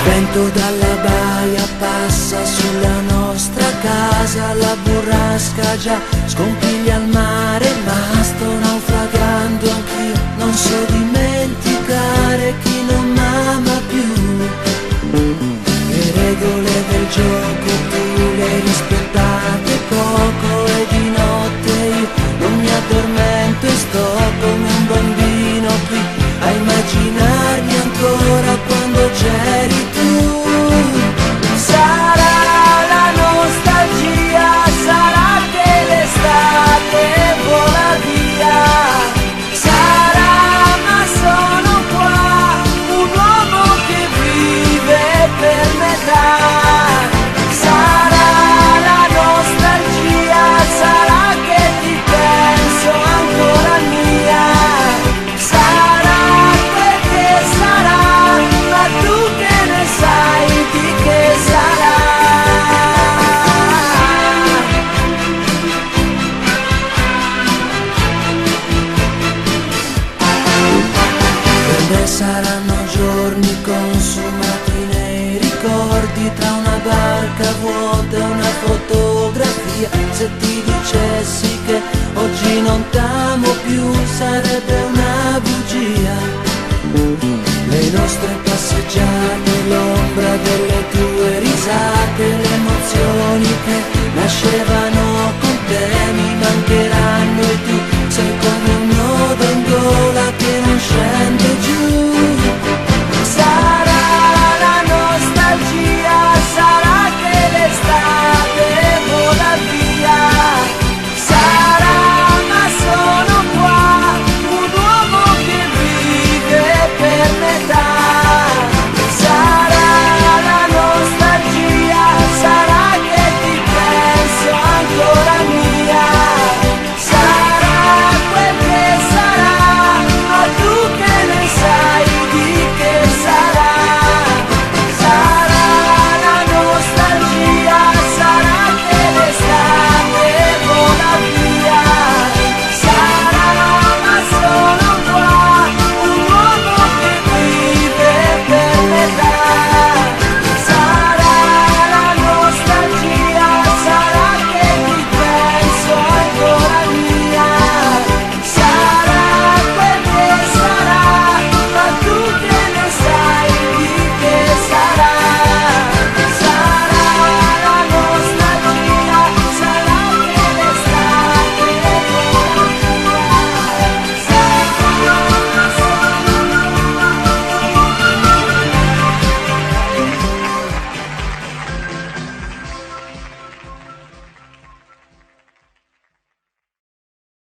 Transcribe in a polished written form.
Vento dalla baia passa sulla nostra casa, la burrasca già scompiglia al mare, ma sto naufragando anch'io, non so dimenticare chi non m'ama più. Le regole del gioco tu le hai rispettate poco e di notte io non mi addormento e sto come un bambino qui a immaginarmi ancora quando c'eri tu. Sarà la nostalgia, sarà che l'estate vola via, sarà ma sono qua, un uomo che vive per metà. Sarà la nostalgia, sarà che ti penso ancora mia, sarà quel che sarà, ma tu che ne sai di che sarà. Per me saranno giorni consumati nei ricordi, tra una barca vuota e una fotografia. Se ti dicessi che oggi non t'amo più sarebbe una bugia. Le nostre passeggiate, l'ombra delle tue risate, le emozioni che nascevano con te mi